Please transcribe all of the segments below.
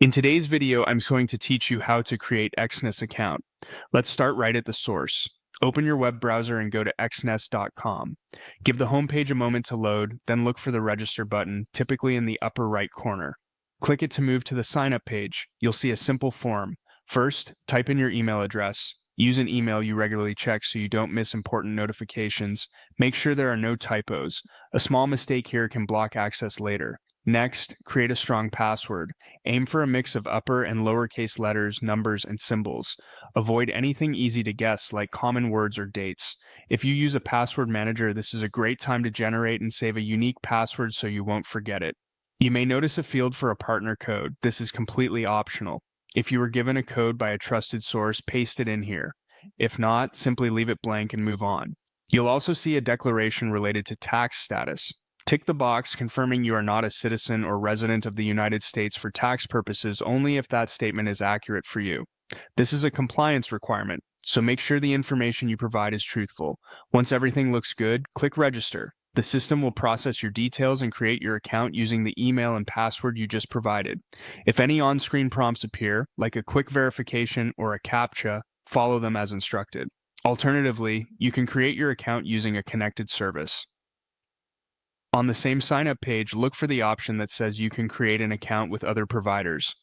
In today's video, I'm going to teach you how to create Exness account. Let's start right at the source. Open your web browser and go to exness.com. Give the homepage a moment to load, then look for the register button, typically in the upper right corner. Click it to move to the sign up page. You'll see a simple form. First, type in your email address. Use an email you regularly check so you don't miss important notifications. Make sure there are no typos. A small mistake here can block access later. Next, create a strong password. Aim for a mix of upper and lowercase letters, numbers, and symbols. Avoid anything easy to guess like common words or dates. If you use a password manager, this is a great time to generate and save a unique password so you won't forget it. You may notice a field for a partner code. This is completely optional. If you were given a code by a trusted source, paste it in here. If not, simply leave it blank and move on. You'll also see a declaration related to tax status. Tick the box confirming you are not a citizen or resident of the United States for tax purposes only if that statement is accurate for you. This is a compliance requirement, so make sure the information you provide is truthful. Once everything looks good, click register. The system will process your details and create your account using the email and password you just provided. If any on-screen prompts appear, like a quick verification or a CAPTCHA, follow them as instructed. Alternatively, you can create your account using a connected service. On the same sign-up page, look for the option that says you can create an account with other providers.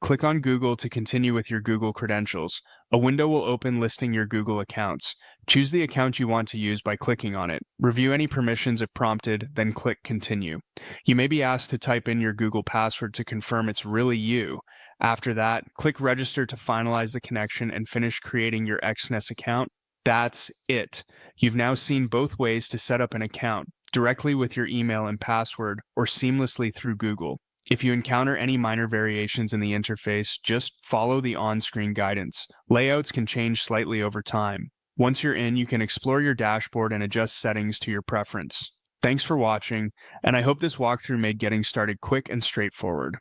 Click on Google to continue with your Google credentials. A window will open listing your Google accounts. Choose the account you want to use by clicking on it. Review any permissions if prompted, then click Continue. You may be asked to type in your Google password to confirm it's really you. After that, click Register to finalize the connection and finish creating your Exness account. That's it. You've now seen both ways to set up an account, directly with your email and password, or seamlessly through Google. If you encounter any minor variations in the interface, just follow the on-screen guidance. Layouts can change slightly over time. Once you're in, you can explore your dashboard and adjust settings to your preference. Thanks for watching, and I hope this walkthrough made getting started quick and straightforward.